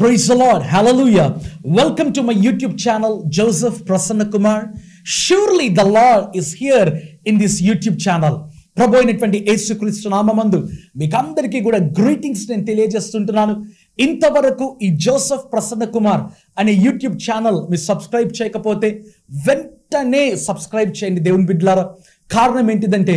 Praise the Lord. Hallelujah. Welcome to my YouTube channel, Joseph Prasanna Kumar. Surely the Lord is here in this YouTube channel. ప్రభు అయినటువంటి యేసుక్రీస్తు నామమందు మీకు అందరికీ కూడా greetings నేను తెలియజేస్తుంటున్నాను. ఇంతవరకు ఈ జోసెఫ్ ప్రసన్న కుమార్ అనే యూట్యూబ్ ఛానల్ మీరు సబ్స్క్రైబ్ చేయకపోతే వెంటనే సబ్స్క్రైబ్ చేయండి దేవుని బిడ్డలారా. కారణం ఏంటిదంటే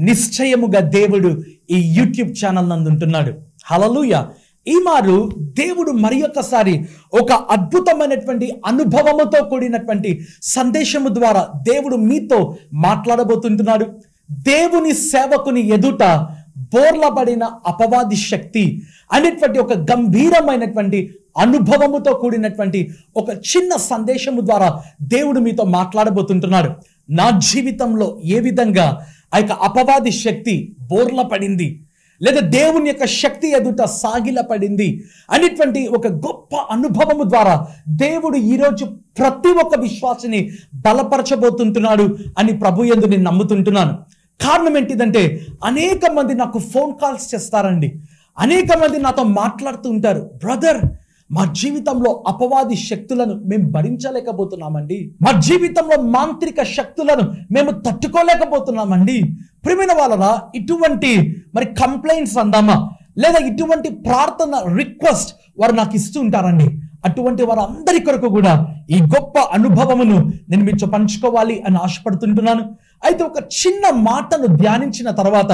నిశ్చయముగా దేవుడు ఈ యూట్యూబ్ ఛానల్ నందు ఉంటున్నాడు. హల్లెలూయా. ఈ మారు దేవుడు మరి ఒక్కసారి ఒక అద్భుతమైనటువంటి అనుభవముతో కూడినటువంటి సందేశము ద్వారా దేవుడు మీతో మాట్లాడబోతుంటున్నాడు. దేవుని సేవకుని ఎదుట బోర్లబడిన అపవాది శక్తి అనేటువంటి ఒక గంభీరమైనటువంటి అనుభవముతో కూడినటువంటి ఒక చిన్న సందేశము ద్వారా దేవుడు మీతో మాట్లాడబోతుంటున్నాడు. నా జీవితంలో ఏ విధంగా ఆ యొక్క అపవాది శక్తి బోర్ల పడింది లేదా దేవుని యొక్క శక్తి ఎదుట సాగిల పడింది అనేటువంటి ఒక గొప్ప అనుభవము ద్వారా దేవుడు ఈరోజు ప్రతి ఒక్క విశ్వాసిని బలపరచబోతుంటున్నాడు అని ప్రభు యందు నేను నమ్ముతుంటున్నాను. కారణం ఏంటిదంటే అనేక మంది నాకు ఫోన్ కాల్స్ చేస్తారండి, అనేక మంది నాతో మాట్లాడుతూ ఉంటారు, బ్రదర్ మా జీవితంలో అపవాది శక్తులను మేము భరించలేకపోతున్నామండి, మా జీవితంలో మాంత్రిక శక్తులను మేము తట్టుకోలేకపోతున్నామండి. ప్రియమైన వాళ్ళరా, ఇటువంటి మరి కంప్లైంట్స్ అందామా లేదా ఇటువంటి ప్రార్థన రిక్వెస్ట్ వారు నాకు ఇస్తూ ఉంటారండి. అటువంటి వారందరి కొరకు కూడా ఈ గొప్ప అనుభవమును నేను మీతో పంచుకోవాలి అని ఆశపడుతుంటున్నాను. అయితే ఒక చిన్న మాటను ధ్యానించిన తర్వాత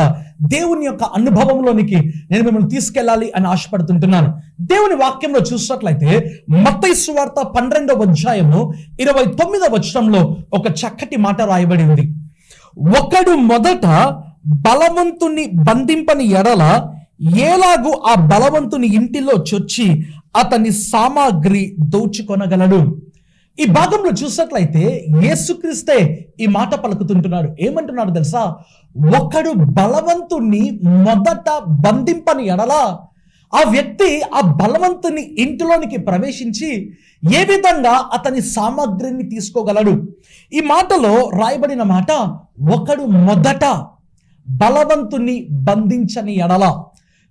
దేవుని యొక్క అనుభవంలోనికి నేను మిమ్మల్ని తీసుకెళ్ళాలి అని ఆశపడుతుంటున్నాను. దేవుని వాక్యంలో చూసినట్లయితే మత్తయి సువార్త 12వ అధ్యాయము 29వ వచనంలో ఒక చక్కటి మాట రాయబడి ఉంది. ఒకడు మొదట బలవంతుని బంధింపని ఎడల ఎలాగూ ఆ బలవంతుని ఇంటిలో చొచ్చి అతని సామాగ్రి దోచుకొనగలడు. ఈ భాగంలో చూసినట్లయితే యేసుక్రీస్తే ఈ మాట పలుకుతుంటున్నాడు. ఏమంటున్నాడు తెలుసా? ఒకడు బలవంతుని మొదట బంధింపని ఎడల ఆ వ్యక్తి ఆ బలవంతుని ఇంటిలోనికి ప్రవేశించి ఏ విధంగా అతని సామాగ్రిని తీసుకోగలడు. ఈ మాటలో రాయబడిన మాట ఒకడు మొదట బలవంతుని బంధించని ఎడల.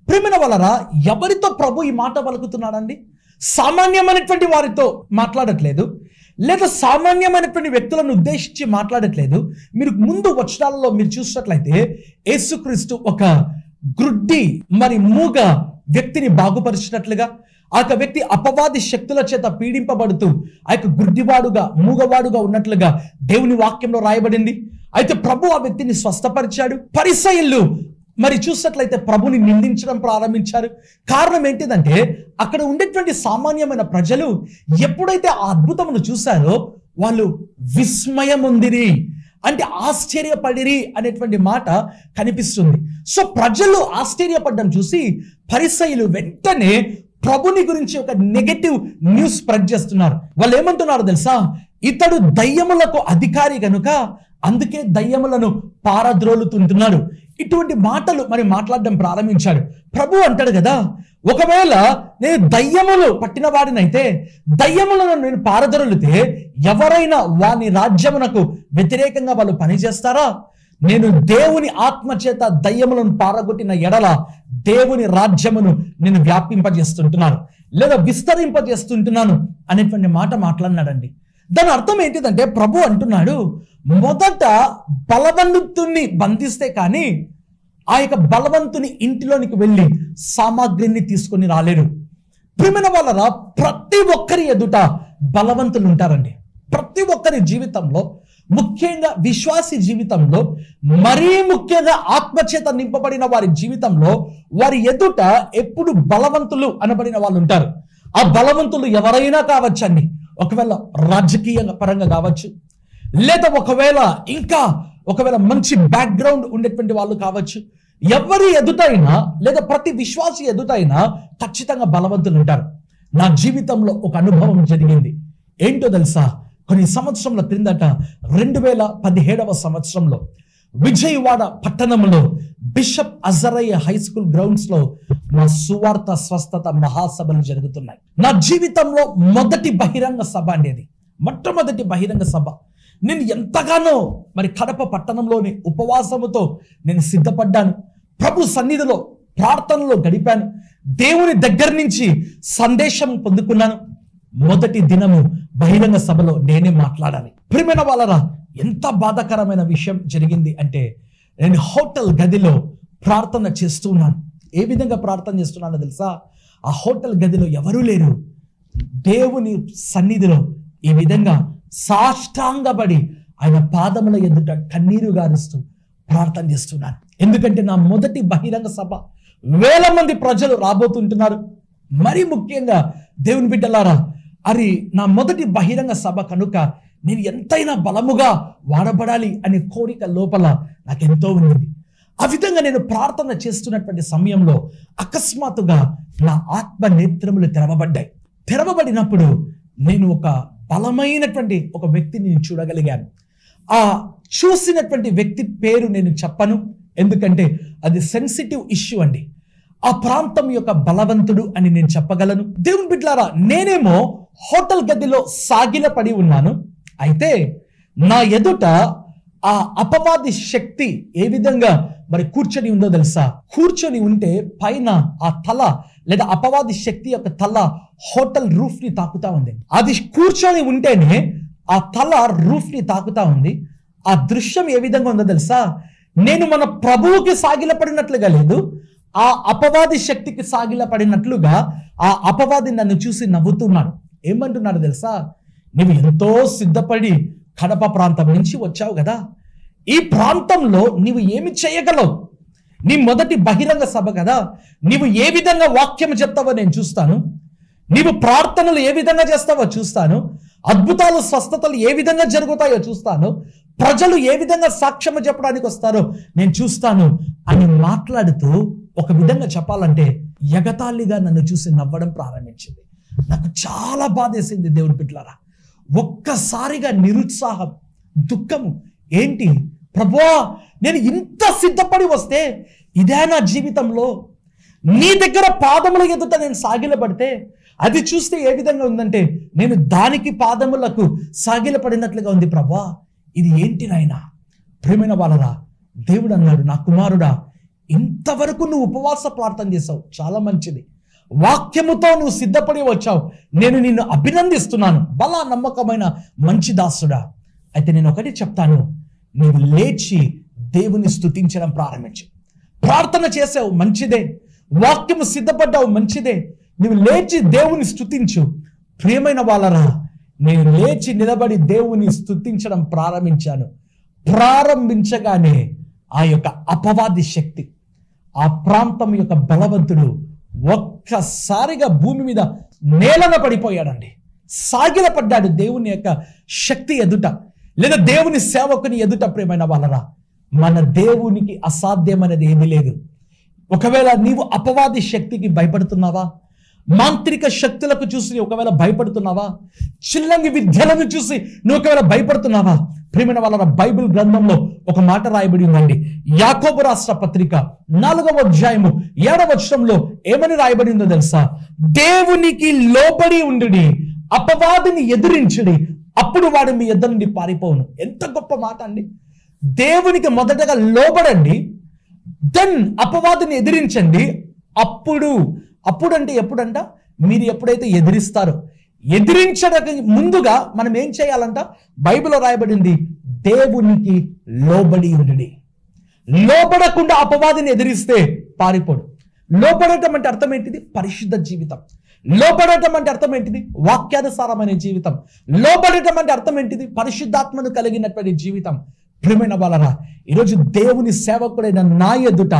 ప్రియమైన వాళ్ళరా, ఎవరితో ప్రభు ఈ మాట పలుకుతున్నాడండి? సామాన్యమైనటువంటి వారితో మాట్లాడట్లేదు, లేదా సామాన్యమైనటువంటి వ్యక్తులను ఉద్దేశించి మాట్లాడట్లేదు. మీరు ముందు వచనాలలో మీరు చూసినట్లయితే యేసుక్రీస్తు ఒక గ్రుడ్డి మరి మూగ వ్యక్తిని బాగుపరిచినట్లుగా, ఆ యొక్క వ్యక్తి అపవాది శక్తుల చేత పీడింపబడుతూ ఆ యొక్క గుడ్డివాడుగా మూగవాడుగా ఉన్నట్లుగా దేవుని వాక్యంలో రాయబడింది. అయితే ప్రభు ఆ వ్యక్తిని స్వస్థపరిచాడు. పరిసయ్యులు మరి చూసినట్లయితే ప్రభుని నిందించడం ప్రారంభించారు. కారణం ఏంటిదంటే అక్కడ ఉండేటువంటి సామాన్యమైన ప్రజలు ఎప్పుడైతే ఆ అద్భుతమును చూశారో వాళ్ళు విస్మయముందిరి అంటే ఆశ్చర్యపడిరి అనేటువంటి మాట కనిపిస్తుంది. సో ప్రజలు ఆశ్చర్యపడడం చూసి పరిసయ్యులు వెంటనే ప్రభుని గురించి ఒక నెగటివ్ న్యూస్ స్ప్రెడ్ చేస్తున్నారు. వాళ్ళు ఏమంటున్నారు తెలుసా? ఇతడు దయ్యములకు అధికారి గనుక అందుకే దయ్యములను పారద్రోలుతుంటున్నాడు. ఇటువంటి మాటలు మరి మాట్లాడడం ప్రారంభించాడు. ప్రభు అంటాడు కదా, ఒకవేళ నేను దయ్యములు పట్టిన వాడినైతే దయ్యములను నేను పారద్రోలితే ఎవరైనా వాని రాజ్యమునకు వ్యతిరేకంగా వాళ్ళు పనిచేస్తారా? నేను దేవుని ఆత్మ చేత దయ్యములను పారగొట్టిన ఎడల దేవుని రాజ్యమును నేను వ్యాపింపజేస్తుంటున్నాను లేదా విస్తరింపజేస్తుంటున్నాను అనేటువంటి మాట మాట్లాడినాడండి. దాని అర్థం ఏంటిదంటే ప్రభు అంటున్నాడు, మొదట బలవంతుని బంధిస్తే కానీ ఆ యొక్క బలవంతుని ఇంటిలోనికి వెళ్ళి సామాగ్రిని తీసుకొని రాలేరు. ప్రియమైన వాళ్ళరా, ప్రతి ఒక్కరి ఎదుట బలవంతులు ఉంటారండి. ప్రతి ఒక్కరి జీవితంలో, ముఖ్యంగా విశ్వాసి జీవితంలో, మరీ ముఖ్యంగా ఆత్మచేత నింపబడిన వారి జీవితంలో వారి ఎదుట ఎప్పుడు బలవంతులు అనబడిన వాళ్ళు ఉంటారు. ఆ బలవంతులు ఎవరైనా కావచ్చండి. ఒకవేళ రాజకీయ పరంగా కావచ్చు, లేదా ఒకవేళ మంచి బ్యాక్గ్రౌండ్ ఉండేటువంటి వాళ్ళు కావచ్చు. ఎవరి ఎదుటైనా లేదా ప్రతి విశ్వాసి ఎదుటైనా ఖచ్చితంగా బలవంతులు ఉంటారు. నా జీవితంలో ఒక అనుభవం జరిగింది. ఏంటో తెలుసా? కొన్ని సంవత్సరంల క్రిందట 2017వ సంవత్సరంలో విజయవాడ పట్టణంలో bishop Azariah high school grounds లో మా సువార్త స్వస్థత మహాసభలు జరుగుతున్నాయి. నా జీవితంలో మొదటి బహిరంగ సభ అనేది, మొట్టమొదటి బహిరంగ సభ. నేను ఎంతగానో మరి కడప పట్టణంలోని ఉపవాసముతో నేను సిద్ధపడ్డాను. ప్రభు సన్నిధిలో ప్రార్థనలో గడిపాను. దేవుని దగ్గర నుంచి సందేశం పొందుకున్నాను. మొదటి దినము బహిరంగ సభలో నేనే మాట్లాడాలి. ప్రియమైన వాళ్ళరా, ఎంత బాధాకరమైన విషయం జరిగింది అంటే, నేను హోటల్ గదిలో ప్రార్థన చేస్తున్నాను. ఏ విధంగా ప్రార్థన చేస్తున్నానో తెలుసా? ఆ హోటల్ గదిలో ఎవరూ లేరు. దేవుని సన్నిధిలో ఈ విధంగా సాష్టాంగపడి ఆయన పాదముల ఎదుట కన్నీరు గారుస్తూ ప్రార్థన చేస్తున్నాను. ఎందుకంటే నా మొదటి బహిరంగ సభ, వేల మంది ప్రజలు రాబోతుంటున్నారు. మరీ ముఖ్యంగా దేవుని బిడ్డలారా, అది నా మొదటి బహిరంగ సభ కనుక నేను ఎంతైనా బలముగా వాడబడాలి అనే కోరిక లోపల నాకెంతో ఉంది. ఆ విధంగా నేను ప్రార్థన చేస్తున్నటువంటి సమయంలో అకస్మాత్తుగా నా ఆత్మ నేత్రములు తెరవబడ్డాయి. తెరవబడినప్పుడు నేను ఒక బలమైనటువంటి ఒక వ్యక్తిని నేను చూడగలిగాను. ఆ చూసినటువంటి వ్యక్తి పేరు నేను చెప్పను, ఎందుకంటే అది సెన్సిటివ్ ఇష్యూ అండి. ఆ ప్రాంతం యొక్క బలవంతుడు అని నేను చెప్పగలను. దేవుని బిడ్డలారా, నేనేమో హోటల్ గదిలో సాగిలపడి ఉన్నాను. అయితే నా ఎదుట ఆ అపవాది శక్తి ఏ విధంగా మరి కూర్చొని ఉందో తెలుసా? కూర్చొని ఉంటే పైన ఆ తల లేదా అపవాది శక్తి యొక్క తల హోటల్ రూఫ్ ని తాకుతా ఉంది. అది కూర్చొని ఉంటేనే ఆ తల రూఫ్ ని తాకుతా ఉంది. ఆ దృశ్యం ఏ విధంగా ఉందో తెలుసా? నేను మన ప్రభువుకి సాగిలపడినట్లుగా లేదు, ఆ అపవాది శక్తికి సాగిలపడినట్లుగా ఆ అపవాది నన్ను చూసి నవ్వుతున్నాడు. ఏమంటున్నాడు తెలుసా? నువ్వు ఎంతో సిద్ధపడి కడప ప్రాంతం నుంచి వచ్చావు కదా, ఈ ప్రాంతంలో నీవు ఏమి చేయగలవు? నీ మొదటి బహిరంగ సభ కదా, నీవు ఏ విధంగా వాక్యం చెప్తావో నేను చూస్తాను, నీవు ప్రార్థనలు ఏ విధంగా చేస్తావో చూస్తాను, అద్భుతాలు స్వస్థతలు ఏ విధంగా జరుగుతాయో చూస్తాను, ప్రజలు ఏ విధంగా సాక్ష్యం చెప్పడానికి వస్తారో నేను చూస్తాను అని మాట్లాడుతూ ఒక విధంగా చెప్పాలంటే ఎగతాళిగా నన్ను చూసి నవ్వడం ప్రారంభించింది. నాకు చాలా బాధేసింది దేవుని బిడ్డలారా. ఒక్కసారిగా నిరుత్సాహం, దుఃఖము. ఏంటి ప్రభువా, నేను ఇంత సిద్ధపడి వస్తే ఇదే నా జీవితంలో నీ దగ్గర పాదముల ఎదుట నేను సాగిలపడితే అది చూస్తే ఏ విధంగా ఉందంటే నేను దానికి పాదములకు సాగిలపడినట్లుగా ఉంది. ప్రభువా, ఇది ఏంటి నాయనా? ప్రియమైన వాళ్ళరా, దేవుడు అన్నాడు, నా కుమారుడా, ఇంతవరకు నువ్వు ఉపవాస ప్రార్థన చేసావు, చాలా మంచిది. వాక్యముతో నువ్వు సిద్ధపడి వచ్చావు, నేను నిన్ను అభినందిస్తున్నాను. బలా నమ్మకమైన మంచి దాసుడా. అయితే నేను ఒకటి చెప్తాను, నీవు లేచి దేవుని స్తుతించడం ప్రారంభించు. ప్రార్థన చేసావు, మంచిదే. వాక్యము సిద్ధపడ్డావు, మంచిదే. నువ్వు లేచి దేవుని స్తుతించు. ప్రియమైన వాళ్ళరా, నేను లేచి నిలబడి దేవుని స్తుతించడం ప్రారంభించగానే ఆ యొక్క అపవాది శక్తి, ఆ ప్రాంతం యొక్క బలవంతుడు ఒక్కసారిగా భూమి మీద నేలన పడిపోయాడండి. సాగిలపడ్డాడు దేవుని యొక్క శక్తి ఎదుట, లేదా దేవుని సేవకుని ఎదుట. ప్రియమైన వాళ్ళరా, మన దేవునికి అసాధ్యమనేది ఏమీ లేదు. ఒకవేళ నీవు అపవాది శక్తికి భయపడుతున్నావా? మాంత్రిక శక్తులకు చూసి ఒకవేళ భయపడుతున్నావా? చిల్లంగి విద్యలను చూసి నువ్వు ఒకవేళ భయపడుతున్నావా? ప్రియమైన వాళ్ళ బైబిల్ గ్రంథంలో ఒక మాట రాయబడి ఉందండి. యాకోబు రాష్ట్ర పత్రిక 4వ అధ్యాయము 7వ వచనంలో ఏమని రాయబడి ఉందో తెలుసా? దేవునికి లోబడి ఉండుడి, అపవాదిని ఎదిరించుడి, అప్పుడు వాడు మీ యొద్ద నుండి పారిపోవును. ఎంత గొప్ప మాట అండి. దేవునికి మొదటగా లోబడండి, దెన్ అపవాదిని ఎదిరించండి. అప్పుడు అంటే ఎప్పుడంట? మీరు ఎప్పుడైతే ఎదిరిస్తారో, ఎదిరించడానికి ముందుగా మనం ఏం చేయాలంట? బైబిల్లో రాయబడింది, దేవునికి లోబడి ఉండుడి. లోబడకుండా అపవాదిని ఎదిరిస్తే పారిపోడు. లోబడటం అంటే అర్థం ఏంటిది? పరిశుద్ధ జీవితం. లోబడటం అంటే అర్థం ఏంటిది? వాక్యానుసారమైన జీవితం. లోబడటం అంటే అర్థం ఏంటిది? పరిశుద్ధాత్మను కలిగినటువంటి జీవితం. ప్రియమైన వాళ్ళరా, ఈరోజు దేవుని సేవకుడైన నా ఎదుట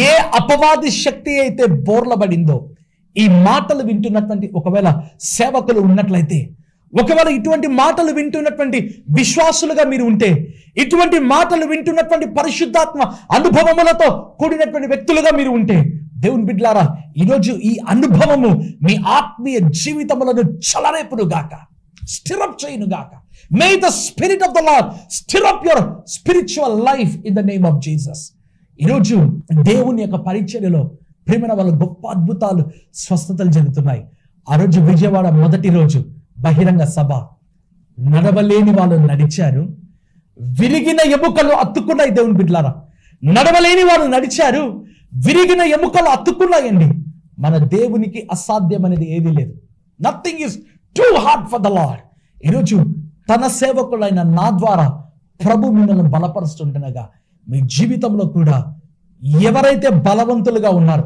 ఏ అపవాది శక్తి అయితే బోర్లబడిందో, ఈ మాటలు వింటున్నటువంటి ఒకవేళ సేవకులు ఉన్నట్లయితే, ఒకవేళ ఇటువంటి మాటలు వింటున్నటువంటి విశ్వాసులుగా మీరు ఉంటే, ఇటువంటి మాటలు వింటున్నటువంటి పరిశుద్ధాత్మ అనుభవములతో కూడినటువంటి వ్యక్తులుగా మీరు ఉంటే, దేవుని బిడ్డలారా, ఈరోజు ఈ అనుభవము మీ ఆత్మీయ జీవితములను చలరేపును గాక, స్టిరప్ చేయును గాక. May the spirit of the lord stir up your spiritual life in the name of Jesus. ఈరోజు దేవుని యొక్క పరిచర్యలో ప్రేమైన వాళ్ళ గొప్ప అద్భుతాలు, స్వస్థతలు జరుగుతున్నాయి. ఆ రోజు విజయవాడ మొదటి రోజు బహిరంగ సభ, నడవలేని వాళ్ళు నడిచారు, విరిగిన ఎముకలు అత్తుకున్నాయి. దేవుని బిడ్డలారా, నడవలేని వాళ్ళు నడిచారు, విరిగిన ఎముకలు అత్తుకున్నాయండి. మన దేవునికి అసాధ్యం అనేది ఏది లేదు. Nothing is too hard for the lord. ఈరోజు తన సేవకులైన నా ద్వారా ప్రభు మిమ్మల్ని బలపరుస్తుంటుండగా మీ జీవితంలో కూడా ఎవరైతే బలవంతులుగా ఉన్నారో,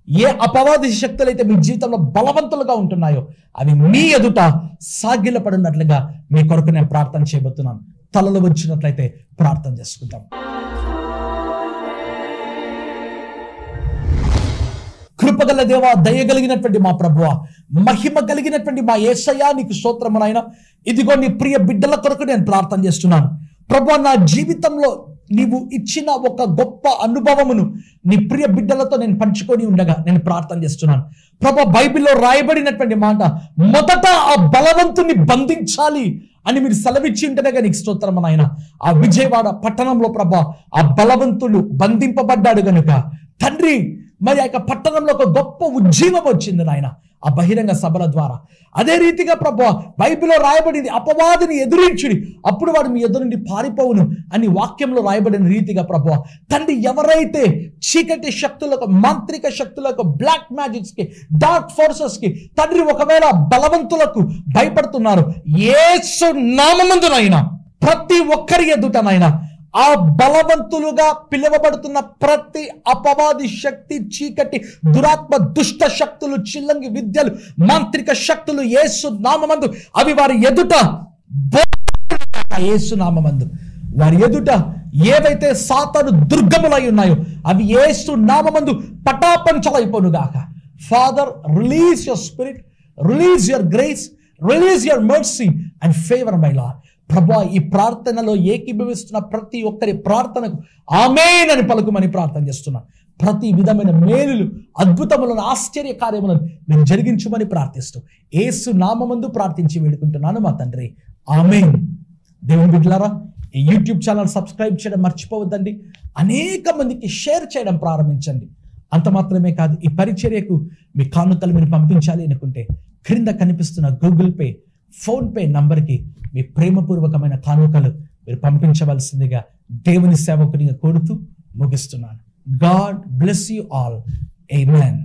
ఏ అపవాది శక్తులు అయితే మీ జీవితంలో బలవంతులుగా ఉంటున్నాయో అవి మీ ఎదుట సాగిలపడినట్లుగా మీ కొరకు నేను ప్రార్థన చేయబోతున్నాను. తలలు వచ్చినట్లయితే ప్రార్థన చేసుకుంటాం. కృపగల దేవా, దయగలిగినటువంటి మా ప్రభువా, మహిమ కలిగినటువంటి మా యేసయ్యా, నీకు స్తోత్రము నాయనా. ఇదిగో నీ ప్రియ బిడ్డల కొరకు నేను ప్రార్థన చేస్తున్నాను ప్రభువా. నా జీవితంలో నీవు ఇచ్చిన ఒక గొప్ప అనుభవమును నీ ప్రియ బిడ్డలతో నేను పంచుకొని ఉండగా నేను ప్రార్థన చేస్తున్నాను ప్రభువా. బైబిల్లో రాయబడినటువంటి మాట, మొదట ఆ బలవంతుని బంధించాలి అని మీరు సెలవిచ్చి ఉంటేనే నీకు స్తోత్రము నాయన. ఆ విజయవాడ పట్టణంలో ప్రభా ఆ బలవంతుడు బంధింపబడ్డాడు గనుక తండ్రి, మరి ఆ యొక్క పట్టణంలో ఒక గొప్ప ఉజ్జీవం వచ్చింది నాయన ఆ బహిరంగ సభల ద్వారా. అదే రీతిగా ప్రభువా బైబిల్లో రాయబడింది, అపవాదిని ఎదురించుడి అప్పుడు వాడు మీ ఎదురు నుండి పారిపోవును అని వాక్యంలో రాయబడిన రీతిగా ప్రభువా తండ్రి, ఎవరైతే చీకటి శక్తులకు, మాంత్రిక శక్తులకు, బ్లాక్ మ్యాజిక్స్ కి, డార్క్ ఫోర్సెస్ కి తండ్రి ఒకవేళ బలవంతులకు భయపడుతున్నారు, యేసు నామమందునైనా ప్రతి ఒక్కరి ఎదుటనైనా ఆ బలవంతులుగా పిలువబడుతున్న ప్రతి అపవాది శక్తి, చీకటి, దురాత్మ, దుష్ట శక్తులు, చిల్లంగి విద్యలు, మాంత్రిక శక్తులు యేసు నామమందు అవి వారి ఎదుట, యేసు నామమందు వారి ఎదుట ఏవైతే సాతాను దుర్గములై ఉన్నాయో అవి యేసు నామమందు పటాపంచలైపోను గాక. Father, release your spirit, release your grace, release your mercy and favour my lord. ప్రభువా ఈ ప్రార్థనలో ఏకీభవిస్తున్న ప్రతి ఒక్కరి ప్రార్థనకు ఆమేన్ అని పలుకుమని ప్రార్థన చేస్తున్నాను. ప్రతి విధమైన మేలులు, అద్భుతములను, ఆశ్చర్య కార్యములను నేను జరిగించమని ప్రార్థిస్తూ యేసు నామమందు ప్రార్థించి వేడుకుంటున్నాను మా తండ్రి, ఆమేన్. దేవుని బిడ్డలారా, ఈ యూట్యూబ్ ఛానల్ సబ్స్క్రైబ్ చేయడం మర్చిపోవద్దండి. అనేక మందికి షేర్ చేయడం ప్రారంభించండి. అంత మాత్రమే కాదు, ఈ పరిచర్యకు మీ కానుకలు మీరు పంపించాలి అనుకుంటే క్రింద కనిపిస్తున్న గూగుల్ పే, ఫోన్ పే నంబర్కి మీ ప్రేమపూర్వకమైన కానుకలు మీరు పంపించవలసిందిగా దేవుని సేవకునిగా కోరుతూ ముగిస్తున్నాను. God bless you all. Amen.